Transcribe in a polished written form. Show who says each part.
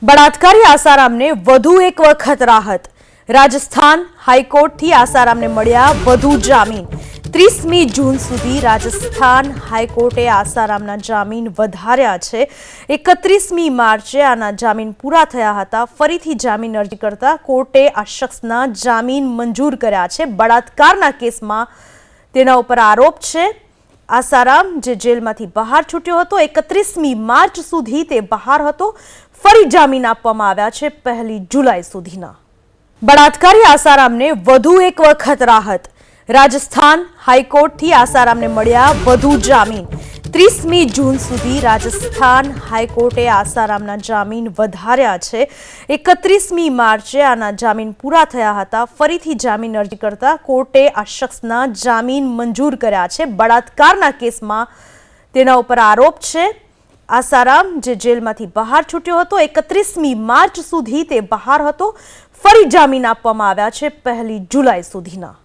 Speaker 1: બળાત્કારી આસારામને વધુ એક વખત રાહત। રાજસ્થાન હાઈકોર્ટથી આસારામને મળ્યા વધુ જામીન। 30મી જૂન સુધી રાજસ્થાન હાઈકોર્ટે આસારામના જામીન વધાર્યા છે। 31મી માર્ચે આના જામીન પૂરા થયા હતા। ફરીથી જામીન અરજી કરતા કોર્ટે આ શખ્સના જામીન મંજૂર કર્યા છે। બળાત્કારના કેસમાં તેના ઉપર આરોપ છે। આસારામ જે જેલમાંથી બહાર છૂટ્યો હતો, 31મી માર્ચ સુધી તે બહાર હતો। ફરી જામીન આપવામાં આવ્યા છે 1 જુલાઈ સુધીના। બળાત્કારી આસારામને વધુ એક વખત રાહત। રાજસ્થાન હાઈકોર્ટથી આસારામને મળ્યા વધુ જામીન। 30મી જૂન સુધી રાજસ્થાન હાઈકોર્ટે આસારામના જામીન વધાર્યા છે। 31મી માર્ચે આના જામીન પૂરા થયા હતા। ફરીથી જામીન અરજી કરતા કોર્ટે આ શખ્સના જામીન મંજૂર કર્યા છે। બળાત્કારના કેસમાં તેના ઉપર આરોપ છે। આસારામ જે જેલમાંથી બહાર છૂટ્યો હતો, 31મી માર્ચ સુધી તે બહાર હતો। ફરી જામીન આપવામાં આવ્યા છે 1 જુલાઈ સુધીના।